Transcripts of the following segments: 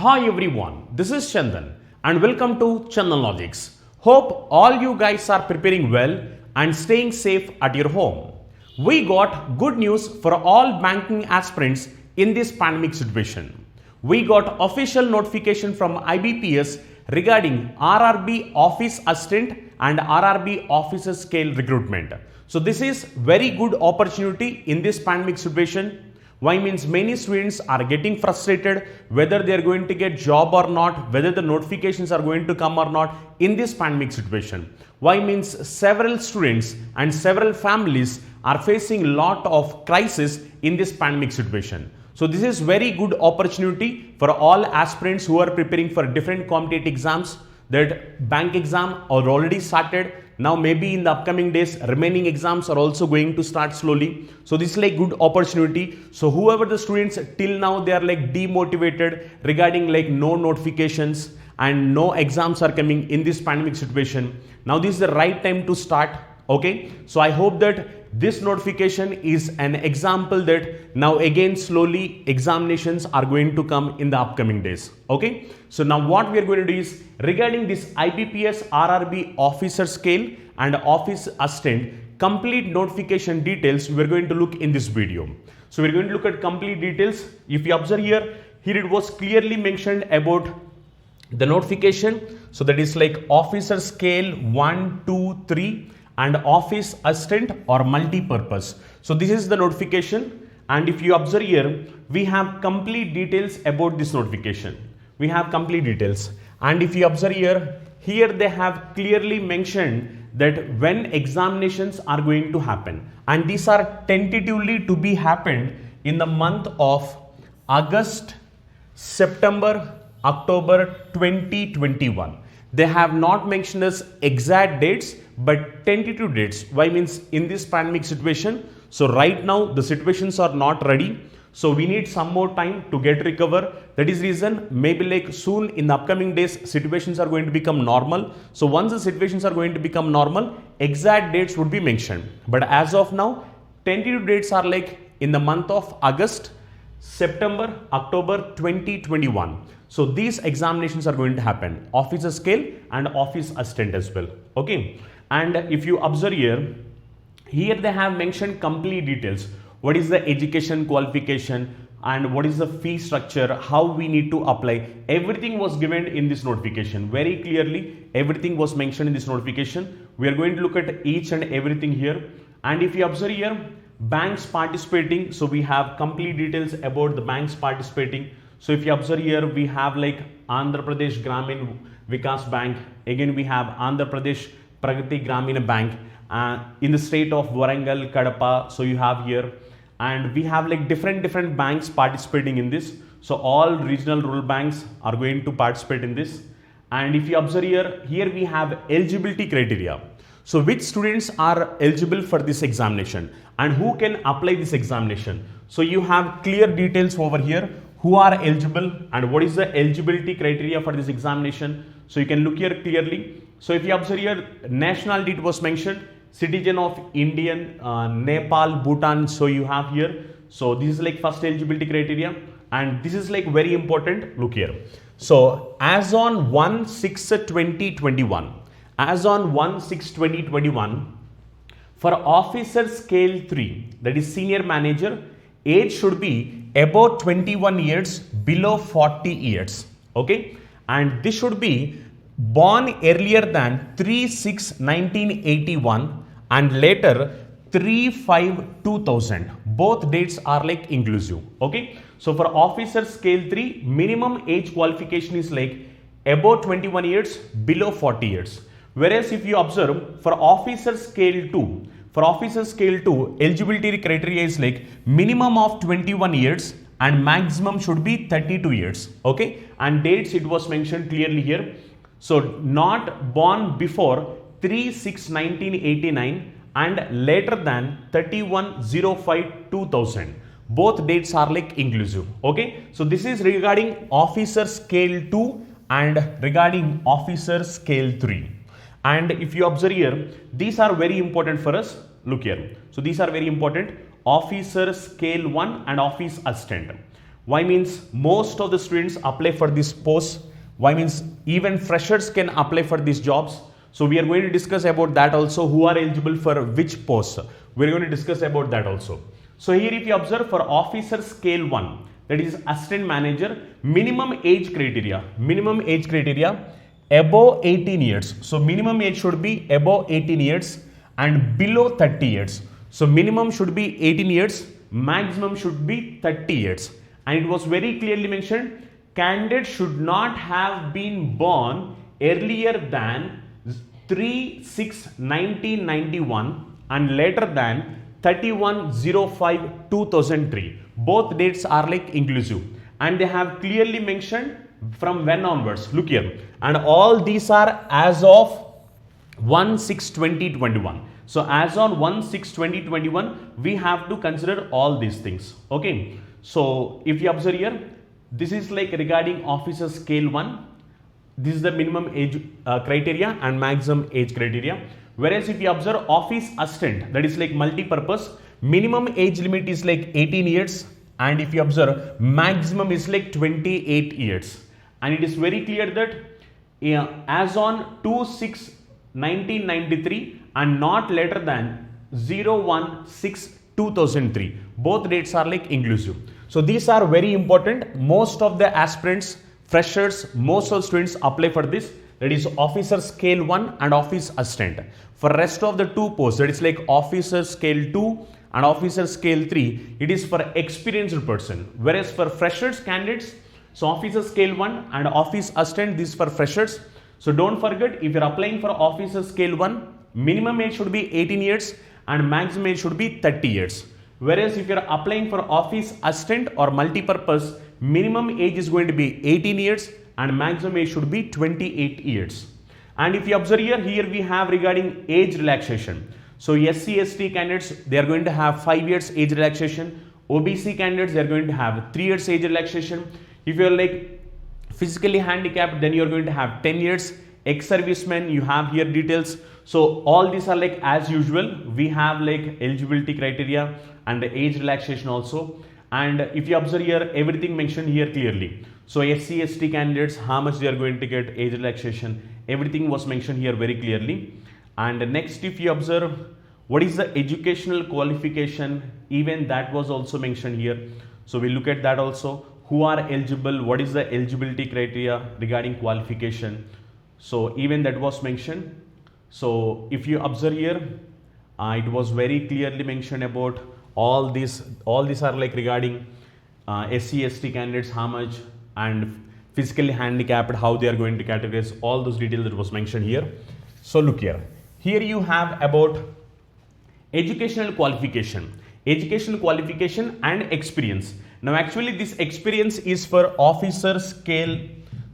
Hi everyone, this is Chandan and welcome to Chandan Logics. Hope all you guys are preparing well and staying safe at your home. We got good news for all banking aspirants in this pandemic situation. We got official notification from IBPS regarding RRB office assistant and RRB officer scale recruitment. So this is very good opportunity in this pandemic situation. Why means many students are getting frustrated whether they are going to get job or not, whether the notifications are going to come or not in this pandemic situation. Why means several students and several families are facing a lot of crisis in this pandemic situation. So this is very good opportunity for all aspirants who are preparing for different competitive exams. That bank exam are already started. Now maybe in the upcoming days remaining exams are also going to start slowly. So this is like good opportunity. So whoever the students till now they are like demotivated regarding like no notifications and no exams are coming in this pandemic situation. Now this is the right time to start. Okay, so I hope that this notification is an example that now again slowly examinations are going to come in the upcoming days. Okay, so now what we are going to do is regarding this IBPS RRB officer scale and office assistant complete notification details we are going to look in this video. So we are going to look at complete details. If you observe here it was clearly mentioned about the notification. So that is like officer scale 1, 2, 3 and office assistant or multi-purpose. So this is the notification, and if you observe here we have complete details about this notification. We have complete details, and if you observe here they have clearly mentioned that when examinations are going to happen, and these are tentatively to be happened in the month of August, September, October 2021. They have not mentioned us exact dates but tentative dates. Why means in this pandemic situation, so right now the situations are not ready, so we need some more time to get recover. That is reason maybe like soon in the upcoming days situations are going to become normal. So once the situations are going to become normal, exact dates would be mentioned, but as of now tentative dates are like in the month of August, September, October 2021. So these examinations are going to happen, officer scale and office assistant as well. Okay, and if you observe here they have mentioned complete details. What is the education qualification and what is the fee structure, how we need to apply. Everything was given in this notification very clearly. Everything was mentioned in this notification. We are going to look at each and everything here. And if you observe here banks participating, so we have complete details about the banks participating. So if you observe here we have like Andhra Pradesh Gramin Vikas Bank, again we have Andhra Pradesh Pragati Gramina Bank in the state of Warangal, Kadapa. So you have here, and we have like different banks participating in this. So all regional rural banks are going to participate in this. And if you observe here we have eligibility criteria. So which students are eligible for this examination and who can apply this examination. So you have clear details over here, who are eligible and what is the eligibility criteria for this examination. So you can look here clearly. So if you observe here nationality it was mentioned, citizen of Indian, Nepal, Bhutan. So you have here, so this is like first eligibility criteria, and this is like very important. Look here. So as on 1/6/2021, as on 1/6/2021 for officer scale 3, that is senior manager, age should be above 21 years, below 40 years. Okay, and this should be born earlier than 3/6/1981 and later 3/5/2000. Both dates are like inclusive. Okay, so for officer scale 3 minimum age qualification is like above 21 years, below 40 years. Whereas if you observe for officer scale 2, for officer scale 2 eligibility criteria is like minimum of 21 years and maximum should be 32 years. Okay, and dates it was mentioned clearly here. So not born before 3/6/1989 and later than 31/05/2000. Both dates are like inclusive. Okay, so this is regarding officer scale 2 and regarding officer scale 3. And if you observe here, these are very important for us. Look here. So these are very important. Officer scale 1 and office assistant. Why means most of the students apply for this post. Why means even freshers can apply for these jobs. So we are going to discuss about that also, who are eligible for which post. We are going to discuss about that also. So here if you observe, for officer scale 1, that is assistant manager, minimum age criteria above 18 years. So minimum age should be above 18 years and below 30 years. So minimum should be 18 years, maximum should be 30 years. And it was very clearly mentioned, candidate should not have been born earlier than 3/6/1991 and later than 31/05/2003. Both dates are like inclusive, and they have clearly mentioned from when onwards. Look here, and all these are as of 1/6/2021. So as on 1/6/2021, we have to consider all these things. Okay. So if you observe here, this is like regarding officer scale 1. This is the minimum age criteria and maximum age criteria. Whereas if you observe office assistant, that is like multi-purpose, minimum age limit is like 18 years, and if you observe, maximum is like 28 years. And it is very clear that as on 2/6/1993 and not later than 0/1/6/2003. Both dates are like inclusive. So these are very important. Most of the aspirants, freshers, most of the students apply for this. That is officer scale 1 and office assistant. For rest of the two posts, that is like officer scale 2 and officer scale 3, it is for experienced person. Whereas for freshers candidates, so officer scale 1 and office assistant, this is for freshers. So don't forget, if you're applying for officer scale 1, minimum age should be 18 years and maximum age should be 30 years. Whereas if you're applying for office assistant or multi-purpose, minimum age is going to be 18 years and maximum age should be 28 years. And if you observe here we have regarding age relaxation. So SC/ST candidates, they are going to have 5 years age relaxation. OBC candidates, they are going to have 3 years age relaxation. If you are like physically handicapped, then you are going to have 10 years. Ex-servicemen, you have here details. So all these are like as usual. We have like eligibility criteria and the age relaxation also. And if you observe here, everything mentioned here clearly. So SC/ST candidates, how much they are going to get age relaxation, everything was mentioned here very clearly. And next, if you observe, what is the educational qualification, even that was also mentioned here. So we look at that also. Who are eligible, what is the eligibility criteria regarding qualification. So even that was mentioned. So if you observe here, it was very clearly mentioned about all these are like regarding SC/ST candidates, how much, and physically handicapped, how they are going to categorize, all those details that was mentioned here. So look here you have about educational qualification and experience. Now actually this experience is for officer scale,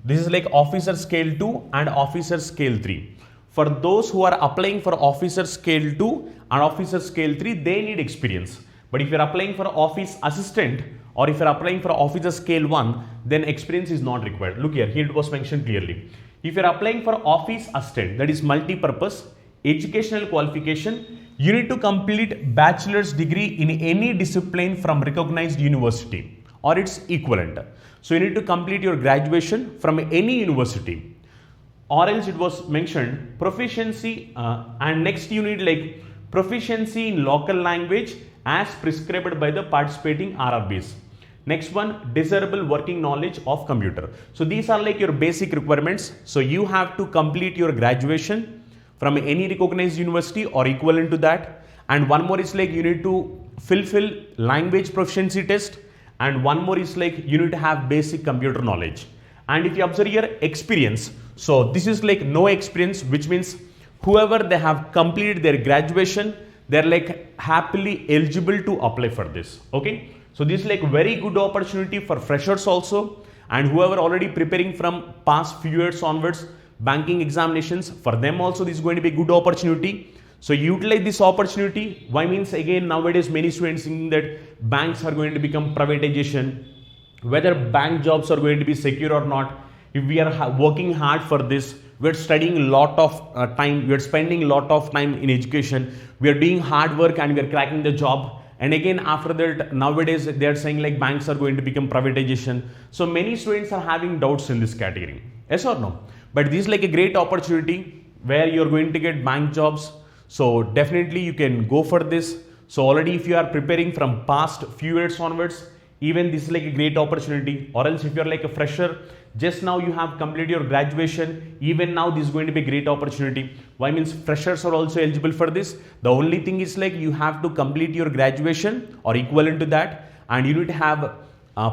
this is like officer scale 2 and officer scale 3. For those who are applying for officer scale 2 and officer scale 3, they need experience. But if you are applying for office assistant or if you are applying for officer scale 1, then experience is not required. Look here it was mentioned clearly. If you are applying for office assistant, that is multi-purpose, educational qualification, you need to complete bachelor's degree in any discipline from recognized university or its equivalent. So you need to complete your graduation from any university, or else it was mentioned proficiency and next you need like proficiency in local language as prescribed by the participating RRBs. Next one, desirable working knowledge of computer. So these are like your basic requirements. So you have to complete your graduation from any recognized university or equivalent to that. And one more is like you need to fulfill language proficiency test. And one more is like you need to have basic computer knowledge. And if you observe here experience, so this is like no experience, which means whoever they have completed their graduation, they're like happily eligible to apply for this. Okay. So this is like very good opportunity for freshers also, and whoever already preparing from past few years onwards banking examinations, for them also this is going to be a good opportunity. So utilize this opportunity. Why means again nowadays many students thinking that banks are going to become privatization, whether bank jobs are going to be secure or not. If we are working hard for this, we are studying a lot of time, we are spending a lot of time in education, we are doing hard work and we are cracking the job, And again, after that, nowadays they are saying like banks are going to become privatization. So many students are having doubts in this category. Yes or no? But this is like a great opportunity where you're going to get bank jobs. So definitely you can go for this. So already if you are preparing from past few years onwards, even this is like a great opportunity. Or else if you're like a fresher, just now you have completed your graduation, even now this is going to be a great opportunity. Why? Means freshers are also eligible for this. The only thing is like you have to complete your graduation or equivalent to that, and you need to have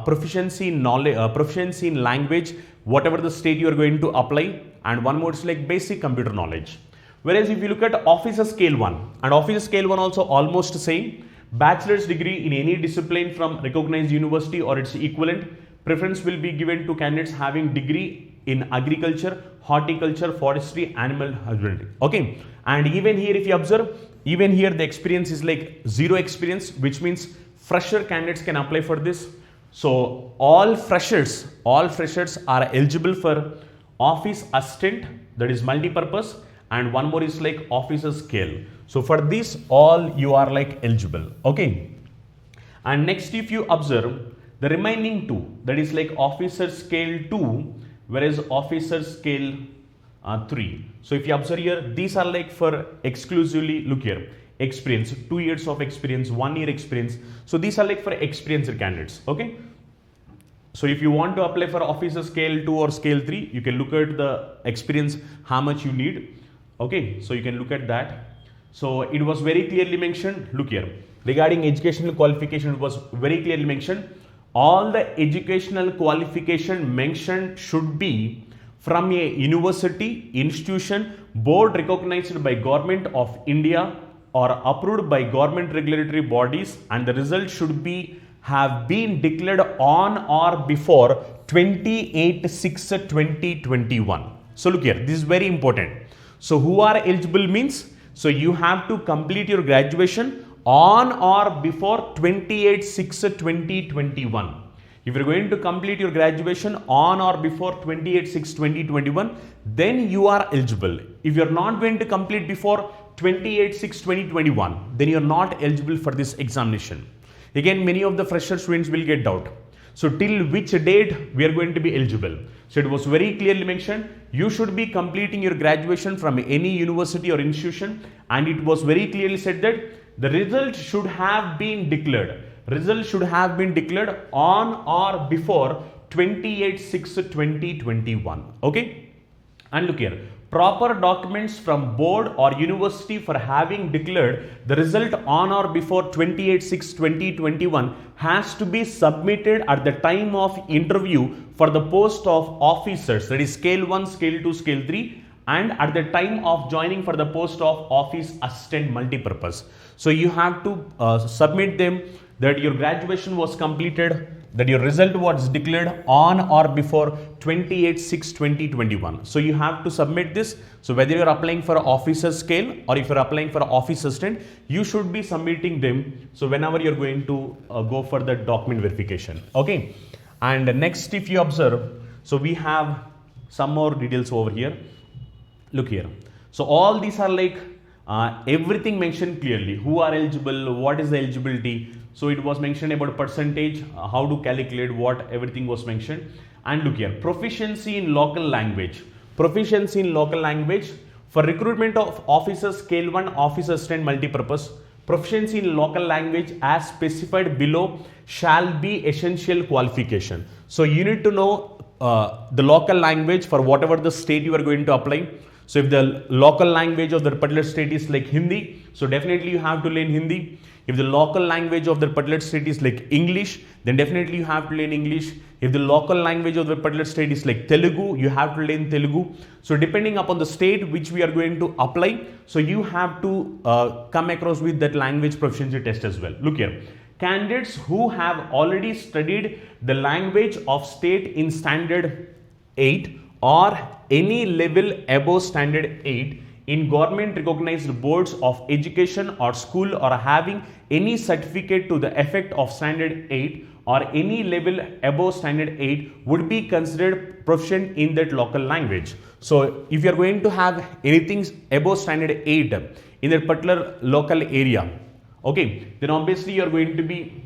proficiency in knowledge, proficiency in language, whatever the state you are going to apply, and one more is like basic computer knowledge. Whereas if you look at officer scale 1, and officer scale 1 also almost same, bachelor's degree in any discipline from recognized university or its equivalent. Preference will be given to candidates having degree in agriculture, horticulture, forestry, animal husbandry. Okay, and even here if you observe, even here the experience is like 0 experience, which means fresher candidates can apply for this. So all freshers are eligible for office assistant, that is multi-purpose, and one more is like officer scale. So for this all you are like eligible. Okay, and next if you observe the remaining 2, that is like officer scale 2, whereas officer scale 3. So if you observe here, these are like for exclusively, look here, experience, 2 years of experience, 1 year experience. So these are like for experienced candidates. Okay, so if you want to apply for officer scale 2 or scale 3, you can look at the experience, how much you need. Okay, so you can look at that. So it was very clearly mentioned, look here, regarding educational qualification, it was very clearly mentioned, all the educational qualification mentioned should be from a university, institution, board recognized by Government of India or approved by government regulatory bodies, and the result should be have been declared on or before 28/6/2021. So look here, this is very important. So who are eligible means, so you have to complete your graduation on or before 28/6/2021. If you're going to complete your graduation on or before 28/6/2021, then you are eligible. If you're not going to complete before 28/6/2021, then you're not eligible for this examination. Again, many of the fresher students will get doubt. So till which date we are going to be eligible? So it was very clearly mentioned, you should be completing your graduation from any university or institution, and it was very clearly said that the result should have been declared. Result should have been declared on or before 28/6/2021. Okay, and look here, proper documents from board or university for having declared the result on or before 28/6/2021 has to be submitted at the time of interview for the post of officers, that is scale 1, scale 2, scale 3, and at the time of joining for the post of office assistant multipurpose. So you have to submit them that your graduation was completed, that your result was declared on or before 28/6/2021. So you have to submit this. So whether you're applying for officer scale or if you're applying for office assistant, you should be submitting them. So whenever you're going to go for the document verification. Okay, and next if you observe, so we have some more details over here. Look here. So all these are like everything mentioned clearly. Who are eligible? What is the eligibility? So it was mentioned about percentage, how to calculate, what everything was mentioned. And look here, proficiency in local language. Proficiency in local language for recruitment of officers scale 1, officer assistant multipurpose. Proficiency in local language as specified below shall be essential qualification. So you need to know the local language for whatever the state you are going to apply. So if the local language of the particular state is like Hindi, so definitely you have to learn Hindi. If the local language of the particular state is like English, then definitely you have to learn English. If the local language of the particular state is like Telugu, you have to learn Telugu. So depending upon the state which we are going to apply, so you have to come across with that language proficiency test as well. Look here, candidates who have already studied the language of state in standard 8 or any level above standard 8 in government recognized boards of education or school or having any certificate to the effect of standard 8 or any level above standard 8 would be considered proficient in that local language. So if you are going to have anything above standard 8 in that particular local area, Okay, then obviously you are going to be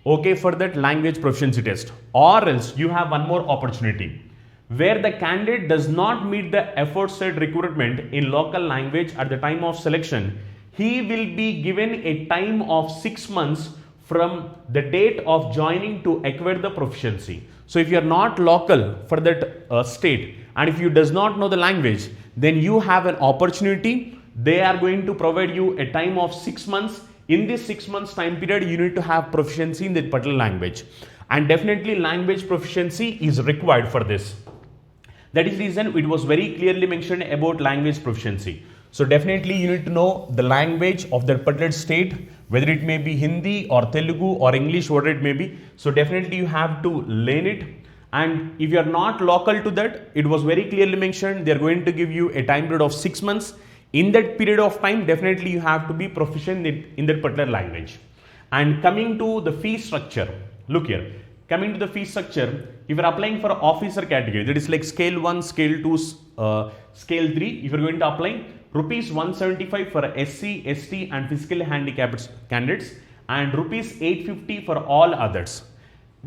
okay for that language proficiency test, or else you have one more opportunity where the candidate does not meet the aforesaid requirement in local language at the time of selection. He will be given a time of 6 months from the date of joining to acquire the proficiency. So if you are not local for that state, and if you does not know the language, then you have an opportunity. They are going to provide you a time of 6 months. In this 6 months time period, you need to have proficiency in that particular language, and definitely language proficiency is required for this. That is the reason it was very clearly mentioned about language proficiency. So definitely you need to know the language of that particular state, whether it may be Hindi or Telugu or English, whatever it may be. So definitely you have to learn it. And if you are not local to that, it was very clearly mentioned they are going to give you a time period of 6 months. In that period of time, definitely you have to be proficient in that particular language. And coming to the fee structure, look here. Coming to the fee structure, if you are applying for officer category, that is like scale 1, scale 2, scale 3, if you are going to apply, rupees 175 for SC, ST and physically handicapped candidates, and rupees 850 for all others.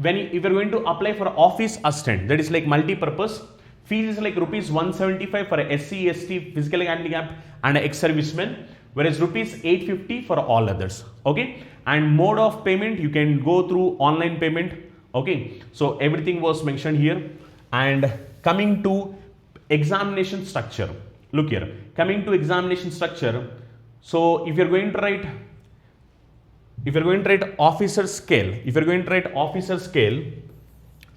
If you are going to apply for office assistant, that is like multi-purpose, fees is like rupees 175 for SC, ST, physically handicapped and ex-servicemen, whereas rupees 850 for all others. Okay, and mode of payment, you can go through online payment. Okay, so everything was mentioned here. And coming to examination structure, look here. Coming to examination structure, so if you're going to write officer scale,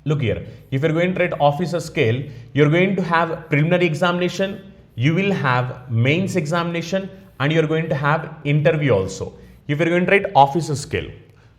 look here. If you're going to write officer scale, you're going to have preliminary examination, you will have mains examination, and you're going to have interview also. If you're going to write officer scale,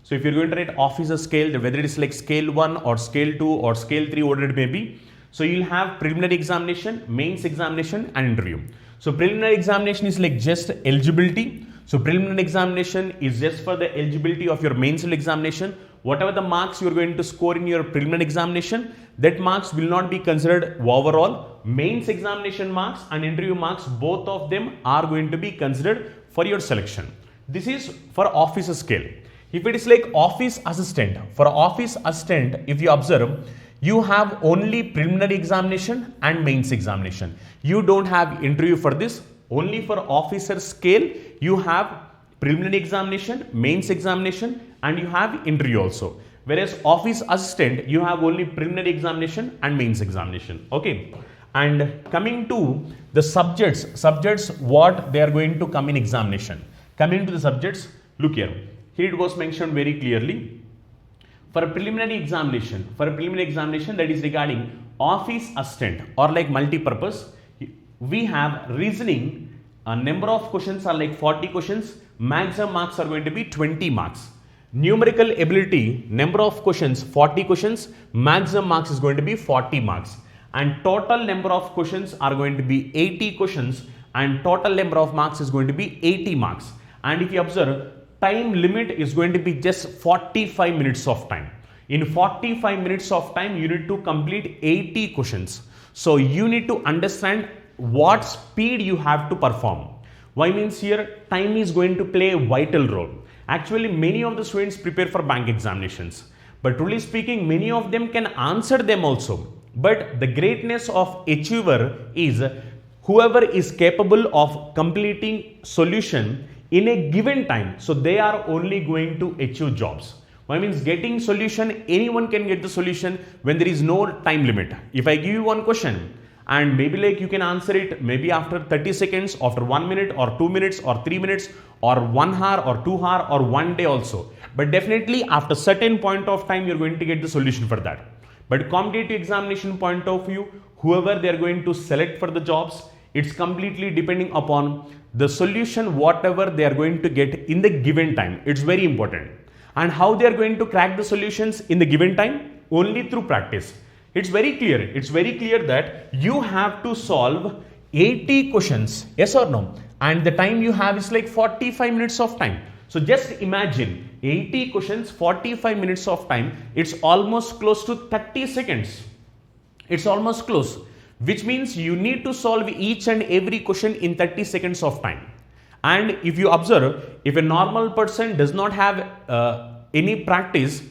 so if you're going to write officer scale, whether it is like scale 1 or scale 2 or scale 3, whatever it may be, so you'll have preliminary examination, mains examination and interview. So preliminary examination is like just eligibility. So preliminary examination is just for the eligibility of your mains examination. Whatever the marks you are going to score in your preliminary examination, that marks will not be considered overall. Mains examination marks and interview marks, both of them are going to be considered for your selection. This is for officer scale. If it is like office assistant, for office assistant, if you observe, you have only preliminary examination and mains examination. You don't have interview for this. Only for officer scale, you have preliminary examination, mains examination, and you have interview also. Whereas office assistant, you have only preliminary examination and mains examination. Okay. And coming to the subjects what they are going to come in examination. Coming to the subjects, look here. Here it was mentioned very clearly. For a preliminary examination, that is regarding office assistant or like multi-purpose, we have reasoning. A number of questions are like 40 questions. Maximum marks are going to be 20 marks. Numerical ability, number of questions 40 questions. Maximum marks is going to be 40 marks. And total number of questions are going to be 80 questions. And total number of marks is going to be 80 marks. And if you observe, time limit is going to be just 45 minutes of time. In 45 minutes of time, you need to complete 80 questions. So you need to understand what speed you have to perform. Why means here time is going to play a vital role. Actually, many of the students prepare for bank examinations, but truly speaking, many of them can answer them also. But the greatness of achiever is whoever is capable of completing solution in a given time. So they are only going to achieve jobs. Why means getting solution, anyone can get the solution when there is no time limit. If I give you one question and maybe like you can answer it maybe after 30 seconds, after 1 minute or 2 minutes or 3 minutes or 1 hour or 2 hour or 1 day also. But definitely after certain point of time, you're going to get the solution for that. But competitive examination point of view, whoever they are going to select for the jobs, it's completely depending upon the solution, whatever they are going to get in the given time. It's very important. And how they are going to crack the solutions in the given time? Only through practice. It's very clear. It's very clear that you have to solve 80 questions. Yes or no? And the time you have is like 45 minutes of time. So just imagine 80 questions, 45 minutes of time. It's almost close to 30 seconds. It's almost close. Which means you need to solve each and every question in 30 seconds of time. And if you observe, if a normal person does not have any practice,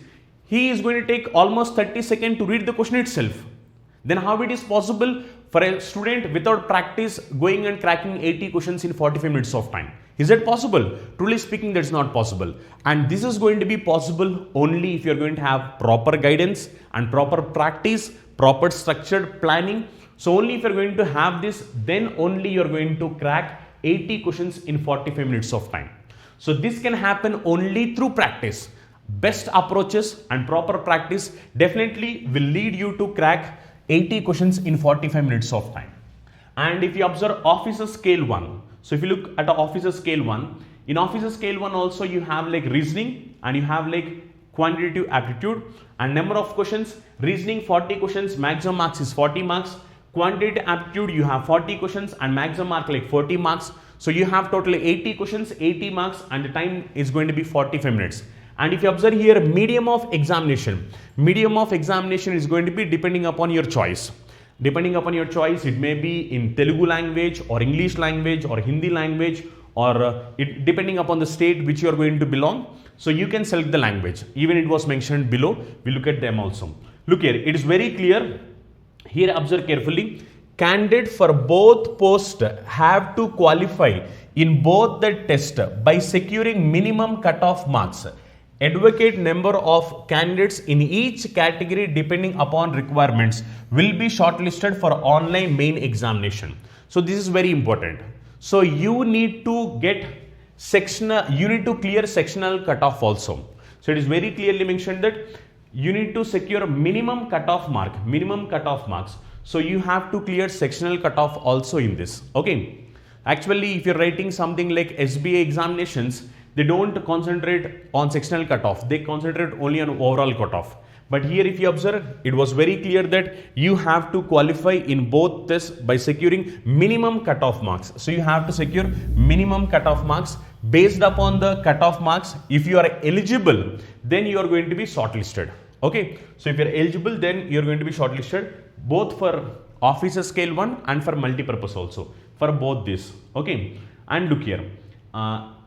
he is going to take almost 30 seconds to read the question itself. Then how it is possible for a student without practice going and cracking 80 questions in 45 minutes of time? Is that possible? Truly speaking, that's not possible. And this is going to be possible only if you're going to have proper guidance and proper practice, proper structured planning. So only if you're going to have this, then only you're going to crack 80 questions in 45 minutes of time. So this can happen only through practice. Best approaches and proper practice definitely will lead you to crack 80 questions in 45 minutes of time. And if you observe officer scale 1, so if you look at the officer scale 1, in officer scale 1 also you have like reasoning and you have like quantitative aptitude and number of questions. Reasoning 40 questions, maximum marks is 40 marks. Quantitative aptitude you have 40 questions and maximum mark like 40 marks. So you have totally 80 questions, 80 marks, and the time is going to be 45 minutes. And if you observe here, medium of examination is going to be depending upon your choice. Depending upon your choice, it may be in Telugu language or English language or Hindi language, or depending upon the state which you are going to belong. So you can select the language. Even it was mentioned below, we look at them also. Look here, it is very clear. Here observe carefully. Candidates for both posts have to qualify in both the test by securing minimum cutoff marks. Advocate number of candidates in each category depending upon requirements will be shortlisted for online main examination. So this is very important. So you need to get sectional, you need to clear sectional cutoff also. So it is very clearly mentioned that you need to secure minimum cutoff marks. So you have to clear sectional cutoff also in this. Okay. Actually, if you're writing something like SBA examinations, they don't concentrate on sectional cutoff. They concentrate only on overall cutoff. But here if you observe, it was very clear that you have to qualify in both tests by securing minimum cutoff marks. So you have to secure minimum cutoff marks. Based upon the cutoff marks, if you are eligible, then you are going to be shortlisted. Okay. So if you are eligible, then you are going to be shortlisted both for officer scale 1 and for multi-purpose also, for both this. Okay. And look here.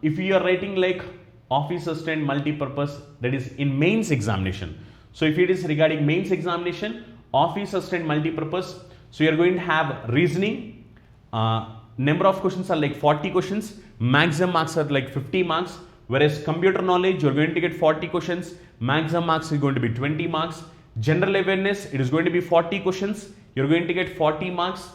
If you are writing like office assistant multi-purpose, that is in mains examination. So if it is regarding mains examination, office assistant multi-purpose, so you are going to have reasoning, number of questions are like 40 questions, maximum marks are like 50 marks, whereas computer knowledge, you are going to get 40 questions, maximum marks is going to be 20 marks, general awareness, it is going to be 40 questions, you are going to get 40 marks,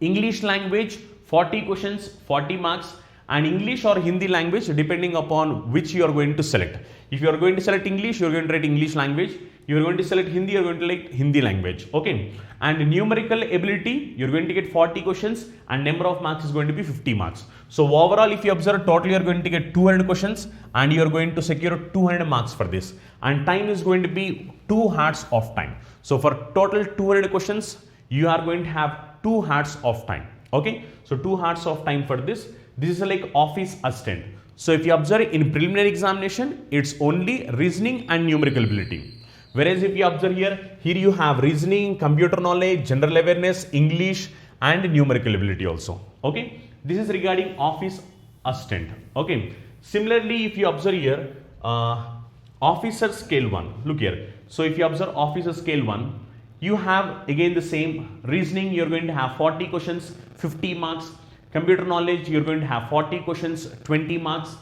English language, 40 questions, 40 marks, and English or Hindi language depending upon which you are going to select. If you are going to select English, you are going to write English language. You are going to select Hindi, you are going to select Hindi language. Okay. And numerical ability, you are going to get 40 questions and number of marks is going to be 50 marks. So overall, if you observe, totally you are going to get 200 questions and you are going to secure 200 marks for this. And time is going to be 2 hours of time. So for total 200 questions, you are going to have 2 hours of time. Okay. So 2 hours of time for this. This is like office assistant. So if you observe in preliminary examination, it's only reasoning and numerical ability. Whereas if you observe here you have reasoning, computer knowledge, general awareness, English and numerical ability also. Okay. This is regarding office assistant. Okay. Similarly, if you observe here, officer scale 1, look here. So if you observe officer scale 1, you have again the same reasoning, you're going to have 40 questions, 50 marks. Computer knowledge, you're going to have 40 questions, 20 marks.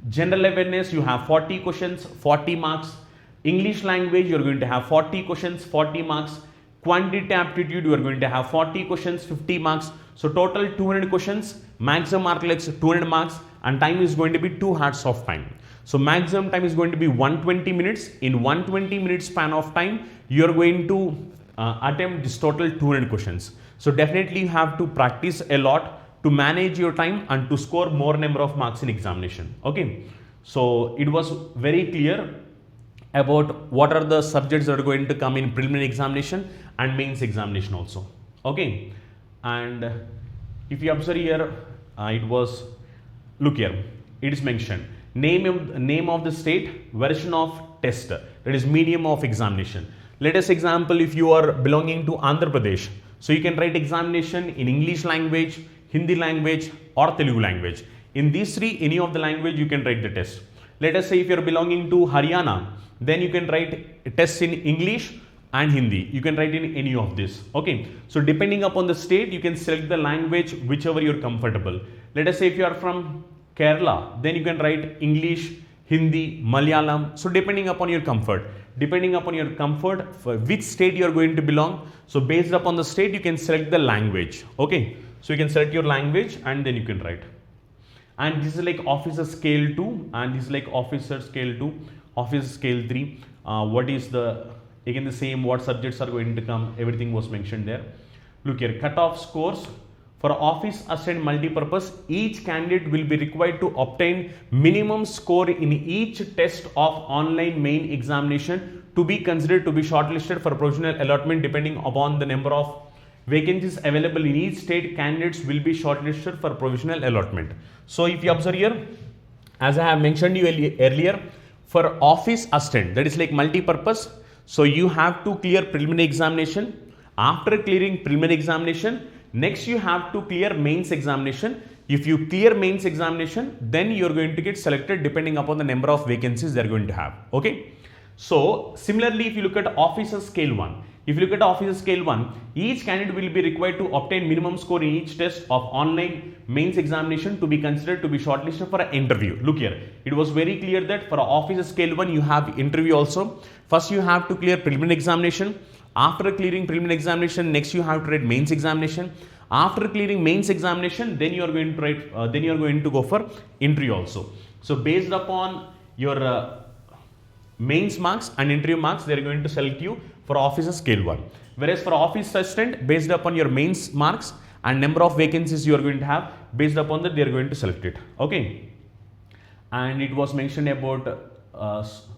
General awareness, you have 40 questions, 40 marks. English language, you're going to have 40 questions, 40 marks. Quantitative aptitude, you are going to have 40 questions, 50 marks. So total 200 questions, maximum mark like 200 marks, and time is going to be 2 hours of time. So maximum time is going to be 120 minutes. In 120 minutes span of time, you are going to attempt this total 200 questions. So definitely you have to practice a lot to manage your time and to score more number of marks in examination. Okay. So it was very clear about what are the subjects that are going to come in preliminary examination and mains examination also. Okay. And if you observe here, it was, look here, it is mentioned name of the state, version of test, that is medium of examination. Let us example, if you are belonging to Andhra Pradesh, so you can write examination in English language, Hindi language or Telugu language. In these three, any of the language you can write the test. Let us say if you are belonging to Haryana, then you can write tests in English and Hindi. You can write in any of this. Okay. So depending upon the state, you can select the language whichever you are comfortable. Let us say if you are from Kerala, then you can write English, Hindi, Malayalam. So depending upon your comfort, for which state you are going to belong. So based upon the state, you can select the language. Okay. So you can select your language and then you can write. And this is like officer scale 2 and this is like officer scale 2, officer scale 3. What is the, again the same, what subjects are going to come, everything was mentioned there. Look here, cutoff scores. For office assistant multipurpose, each candidate will be required to obtain minimum score in each test of online main examination to be considered to be shortlisted for provisional allotment. Depending upon the number of vacancies available in each state, candidates will be shortlisted for provisional allotment. So if you observe here, as I have mentioned you earlier, for office assistant, that is like multipurpose, so you have to clear preliminary examination. After clearing preliminary examination, next you have to clear mains examination. If you clear mains examination, then you are going to get selected depending upon the number of vacancies they are going to have. Okay. So similarly, if you look at officer scale 1, each candidate will be required to obtain minimum score in each test of online mains examination to be considered to be shortlisted for an interview. Look here, it was very clear that for officer scale 1 you have interview also. First you have to clear preliminary examination. After clearing preliminary examination, next you have to write mains examination. After clearing mains examination, then you are going to write, then you are going to go for interview also. So based upon your mains marks and interview marks, they are going to select you for officer scale 1. Whereas for office assistant, based upon your mains marks and number of vacancies you are going to have, based upon that they are going to select it. Okay. And it was mentioned about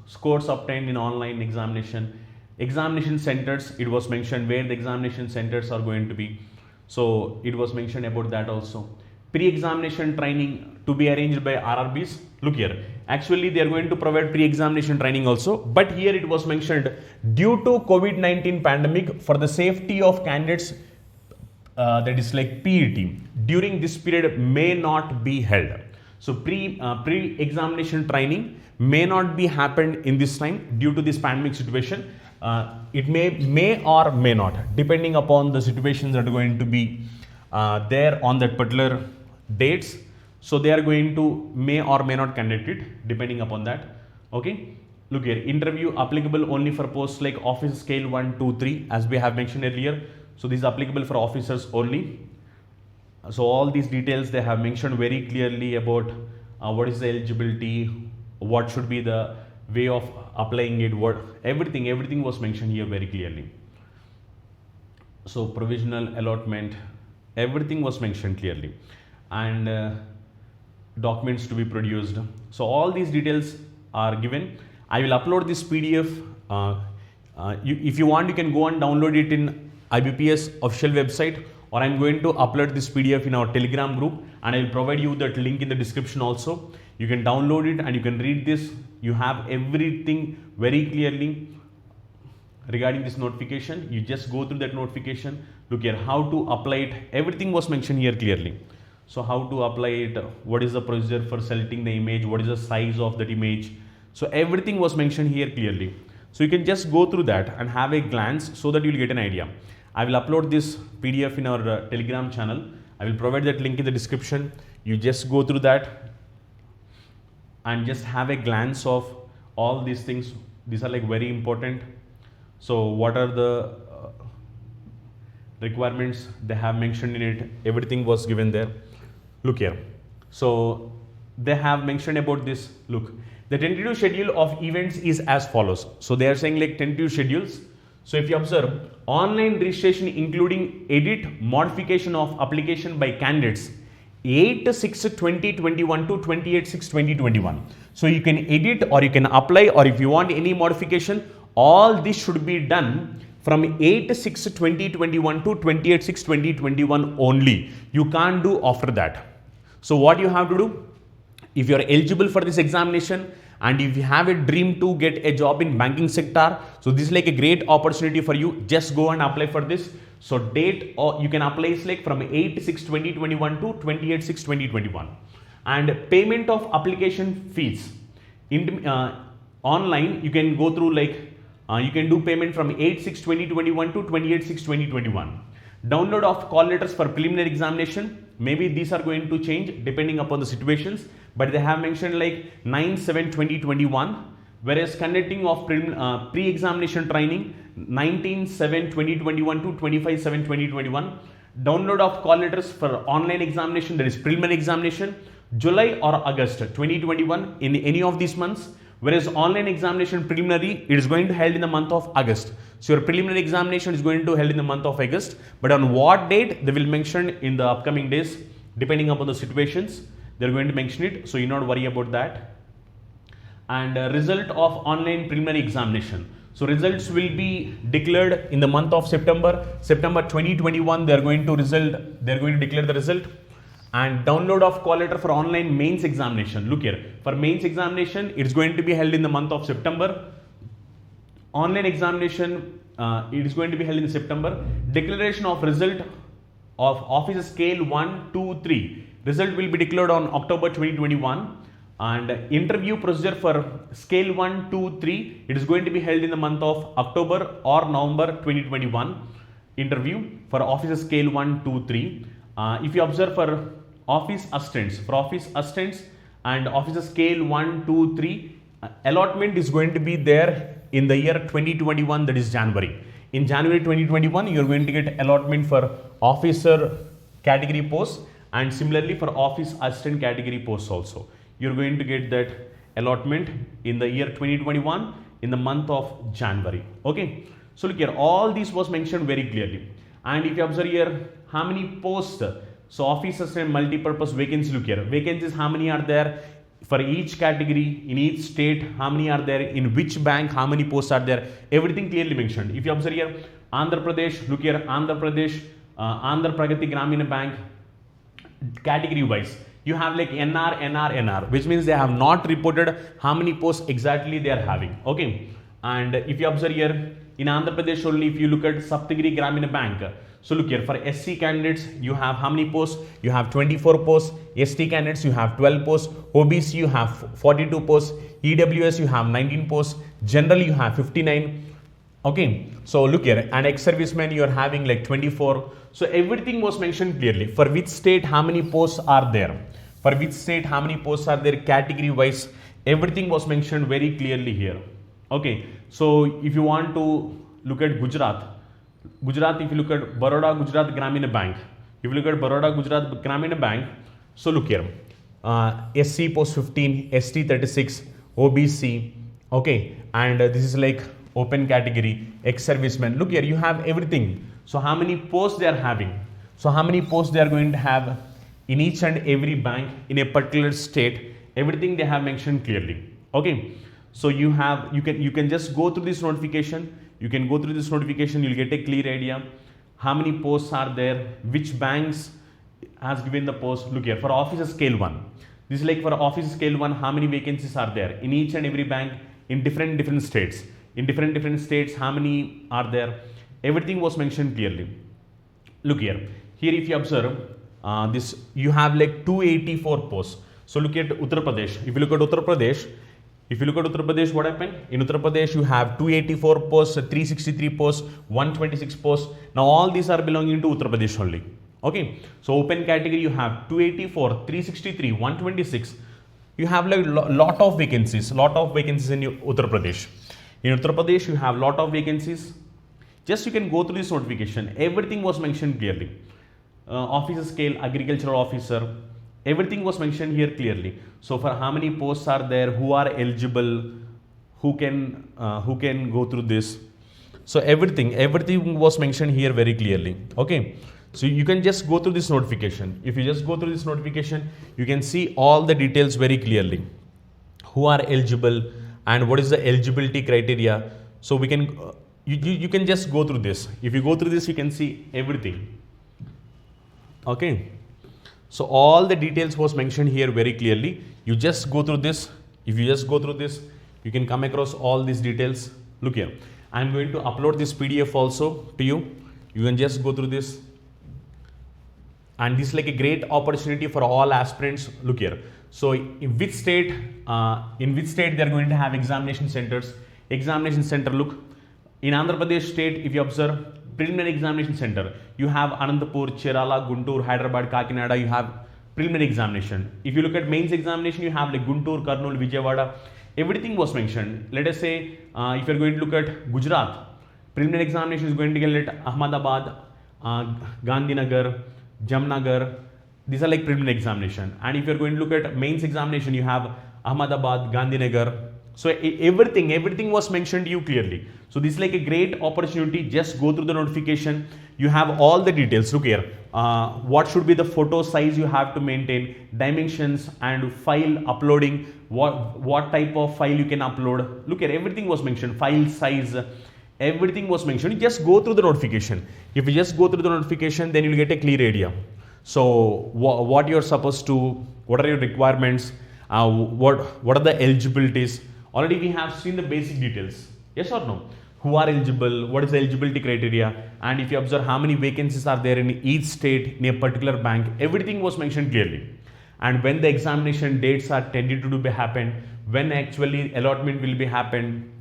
scores obtained in online examination. Examination centers, it was mentioned where the examination centers are going to be. So it was mentioned about that also. Pre-examination training to be arranged by RRBs. Look here, actually they are going to provide pre-examination training also, but here it was mentioned due to COVID-19 pandemic, for the safety of candidates, that is like PET, during this period may not be held. So pre-examination training may not be happened in this time due to this pandemic situation. It may or may not, depending upon the situations that are going to be there on that particular dates. So they are going to may or may not conduct it depending upon that. Okay. Look here, interview applicable only for posts like officer scale 1, 2, 3 as we have mentioned earlier. So this is applicable for officers only. So all these details they have mentioned very clearly about what is the eligibility, what should be the way of applying it, what everything was mentioned here very clearly. So provisional allotment, everything was mentioned clearly, and documents to be produced. So all these details are given. I will upload this PDF. If you want, you can go and download it in IBPS official website, or I'm going to upload this PDF in our Telegram group, and I will provide you that link in the description also. You can download it and you can read this. You have everything very clearly regarding this notification. You just go through that notification. Look here, how to apply it. Everything was mentioned here clearly. So how to apply it, what is the procedure for selecting the image, what is the size of that image. So everything was mentioned here clearly. So you can just go through that and have a glance so that you will get an idea. I will upload this PDF in our Telegram channel. I will provide that link in the description. You just go through that and just have a glance of all these things. These are like very important. So what are the requirements they have mentioned in it? Everything was given there. Look here. So they have mentioned about this. Look, the tentative schedule of events is as follows. So they are saying like tentative schedules. So if you observe, online registration including edit, modification of application by candidates 8/6/2021 to 28/6/2021. So you can edit or you can apply, or if you want any modification, all this should be done from 8/6/2021 to 28/6/2021 only. You can't do after that. So what you have to do, if you are eligible for this examination and if you have a dream to get a job in banking sector, so this is like a great opportunity for you. Just go and apply for this. So date, or you can apply is like from 8/6/2021 to 28/6/2021. And payment of application fees. Online, you can go through you can do payment from 8/6/2021 to 28/6/2021. Download of call letters for preliminary examination. Maybe these are going to change depending upon the situations, but they have mentioned like 9/7/2021, whereas conducting of pre-examination training 19/7/2021 to 25/7/2021. Download of call letters for online examination, that is preliminary examination, July or August 2021, in any of these months, whereas online examination preliminary, it is going to held in the month of August. So your preliminary examination is going to held in the month of August, but on what date they will mention in the upcoming days, depending upon the situations, they are going to mention it, so you not worry about that. And result of online preliminary examination. So results will be declared in the month of September 2021. They are going to declare the result. And download of call letter for online mains examination. Look here, for mains examination, it's going to be held in the month of September. Online examination, it is going to be held in September. Declaration of result of officer scale 1, 2, 3. Result will be declared on October 2021. And interview procedure for scale 1, 2, 3, it is going to be held in the month of October or November 2021. Interview for officer scale 1, 2, 3. If you observe for office assistants, and officer scale 1, 2, 3, allotment is going to be there in the year 2021, that is January. In January 2021, you are going to get allotment for officer category posts, and similarly for office assistant category posts also. You are going to get that allotment in the year 2021 in the month of January. Okay. So look here, all this was mentioned very clearly. And if you observe here, how many posts? So office assistant multi-purpose vacancies, look here. Vacancies, how many are there for each category, in each state, how many are there, in which bank, how many posts are there, everything clearly mentioned. If you observe here, Andhra Pradesh, look here, Andhra Pradesh, Andhra Pragati Gramina Bank, category wise, you have like NR, which means they have not reported how many posts exactly they are having. Okay. And if you observe here, in Andhra Pradesh only, if you look at Saptagiri Gramina Bank, so look here, for SC candidates, you have how many posts? You have 24 posts. ST candidates, you have 12 posts. OBC, you have 42 posts. EWS, you have 19 posts. General, you have 59. Okay. So look here, and ex-servicemen, you are having like 24. So everything was mentioned clearly. For which state, how many posts are there? For which state, how many posts are there category wise? Everything was mentioned very clearly here. Okay. So if you want to look at Gujarat, if you look at Baroda Gujarat Gramina Bank, if you look at Baroda Gujarat Gramina Bank, so look here, SC post 15, ST 36, OBC, okay, and this is like open category, ex-servicemen. Look here, you have everything. So how many posts they are having? So how many posts they are going to have in each and every bank in a particular state? Everything they have mentioned clearly. Okay. So you can just go through this notification. You can go through this notification. You'll get a clear idea. How many posts are there? Which banks has given the post? Look here, for officer scale 1. This is like for officer scale 1, how many vacancies are there in each and every bank in different states? In different states, how many are there? Everything was mentioned clearly. Look here. Here, if you observe this, you have like 284 posts. So look at Uttar Pradesh. If you look at Uttar Pradesh, what happened? In Uttar Pradesh, you have 284 posts, 363 posts, 126 posts. Now all these are belonging to Uttar Pradesh only. Okay. So open category, you have 284, 363, 126. You have like lot of vacancies in Uttar Pradesh. In Uttar Pradesh, you have lot of vacancies. Just you can go through this notification. Everything was mentioned clearly. Officer scale, agricultural officer, everything was mentioned here clearly. So for how many posts are there, who are eligible, who can go through this. So everything was mentioned here very clearly. Okay. So you can just go through this notification. If you just go through this notification, you can see all the details very clearly. Who are eligible and what is the eligibility criteria. So we can you can just go through this. If you go through this, you can see everything. Okay. So all the details was mentioned here very clearly. You just go through this. If you just go through this, you can come across all these details. Look here. I'm going to upload this PDF also to you. You can just go through this and this is like a great opportunity for all aspirants. Look here. So in which state they are going to have examination centers? Examination center, look, in Andhra Pradesh state, if you observe preliminary examination center, you have Anantapur, Cherala, Guntur, Hyderabad, Kakinada, you have preliminary examination. If you look at mains examination, you have like Guntur, Kurnool, Vijayawada, everything was mentioned. Let us say if you are going to look at Gujarat, preliminary examination is going to get at Ahmedabad, Gandhinagar, Jamnagar. These are like preliminary examination. And if you are going to look at mains examination, you have Ahmedabad, Gandhinagar. So everything was mentioned to you clearly. So this is like a great opportunity. Just go through the notification. You have all the details. Look here. What should be the photo size you have to maintain, dimensions and file uploading, what type of file you can upload. Look here, everything was mentioned, file size, everything was mentioned. You just go through the notification. If you just go through the notification, then you'll get a clear idea. So what you're supposed to, what are your requirements, what are the eligibilities. Already we have seen the basic details. Yes or no? Who are eligible, what is the eligibility criteria, and if you observe how many vacancies are there in each state in a particular bank, everything was mentioned clearly. And when the examination dates are tended to be happen, when actually allotment will be happen,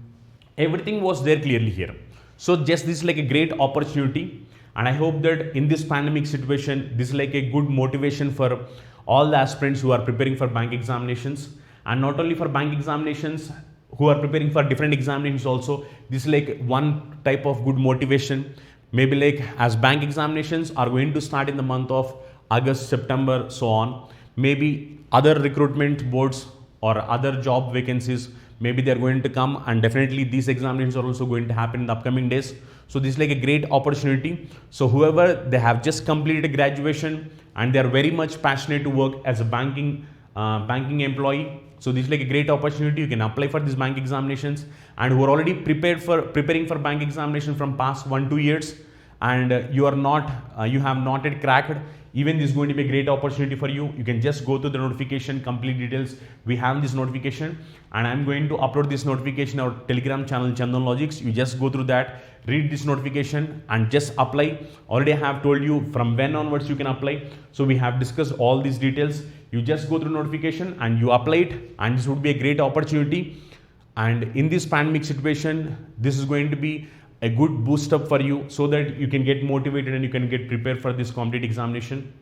everything was there clearly here. So just this is like a great opportunity, and I hope that in this pandemic situation, this is like a good motivation for all the aspirants who are preparing for bank examinations, and not only for bank examinations, who are preparing for different examinations also. This is like one type of good motivation. Maybe like as bank examinations are going to start in the month of August, September, so on. Maybe other recruitment boards or other job vacancies, maybe they are going to come, and definitely these examinations are also going to happen in the upcoming days. So this is like a great opportunity. So whoever they have just completed graduation and they are very much passionate to work as a banking employee, so this is like a great opportunity. You can apply for these bank examinations, and who are already preparing for bank examination from past 1-2 years, and you have not yet cracked. Even this is going to be a great opportunity for you. You can just go to the notification, complete details. We have this notification, and I'm going to upload this notification on our Telegram channel, Chandan Logics. You just go through that, read this notification, and just apply. Already I have told you from when onwards you can apply. So we have discussed all these details. You just go through notification and you apply it, and this would be a great opportunity. And in this pandemic situation, this is going to be a good boost up for you, so that you can get motivated and you can get prepared for this competitive examination.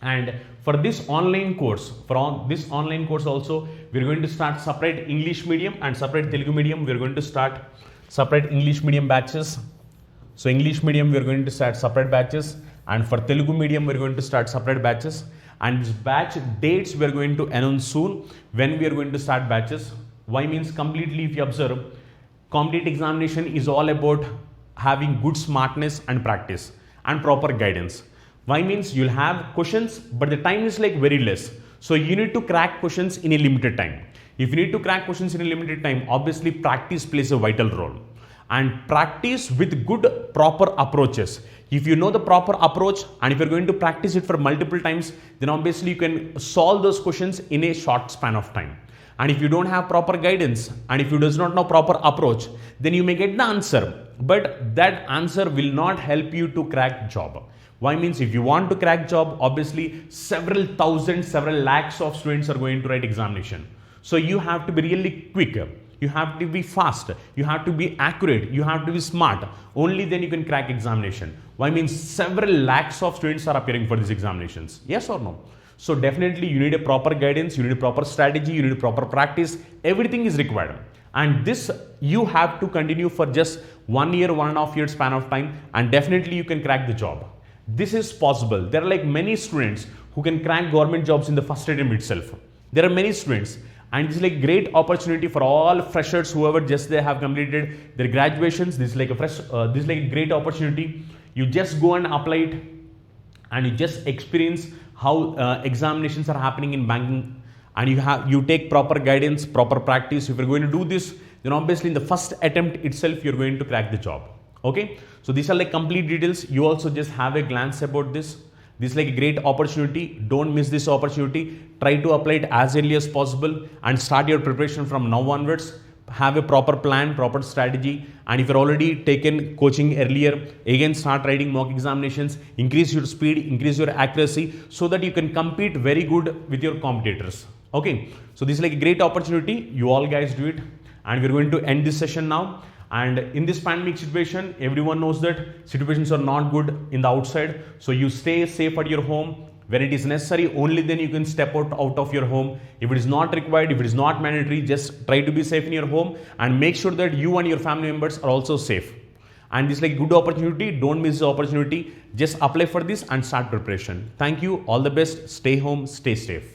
And for this online course, also, we're going to start separate English medium and separate Telugu medium. We're going to start separate English medium batches. So English medium, we're going to start separate batches, and for Telugu medium, we're going to start separate batches. And this batch dates we're going to announce soon when we are going to start batches. Why means completely, if you observe, competitive examination is all about having good smartness and practice and proper guidance. Why means you'll have questions, but the time is like very less. So you need to crack questions in a limited time. If you need to crack questions in a limited time, obviously practice plays a vital role. And practice with good proper approaches. If you know the proper approach, and if you're going to practice it for multiple times, then obviously you can solve those questions in a short span of time. And if you don't have proper guidance, and if you does not know proper approach, then you may get the answer, but that answer will not help you to crack job. Why means if you want to crack job, obviously several lakhs of students are going to write examination. So you have to be really quick. You have to be fast. You have to be accurate. You have to be smart. Only then you can crack examination. Why means several lakhs of students are appearing for these examinations. Yes or no? So definitely you need a proper guidance, you need a proper strategy, you need a proper practice. Everything is required. And this you have to continue for just 1 year, 1.5 year span of time, and definitely you can crack the job. This is possible. There are like many students who can crack government jobs in the first attempt itself. There are many students, and this is like great opportunity for all freshers, whoever just they have completed their graduations. This is like a great opportunity. You just go and apply it, and you just experience how examinations are happening in banking, and you take proper guidance, proper practice. If you're going to do this, then obviously in the first attempt itself you're going to crack the job. Okay, so these are like complete details. You also just have a glance about this. This is like a great opportunity. Don't miss this opportunity. Try to apply it as early as possible and start your preparation from now onwards. have a proper plan, proper strategy, and if you're already taken coaching earlier, again start writing mock examinations, increase your speed, increase your accuracy, so that you can compete very good with your competitors. Okay, so this is like a great opportunity. You all guys do it, and we're going to end this session now. And in this pandemic situation, everyone knows that situations are not good in the outside, so you stay safe at your home. When it is necessary, only then you can step out of your home. If it is not required, if it is not mandatory, just try to be safe in your home and make sure that you and your family members are also safe. And this is like a good opportunity. Don't miss the opportunity. Just apply for this and start preparation. Thank you. All the best. Stay home. Stay safe.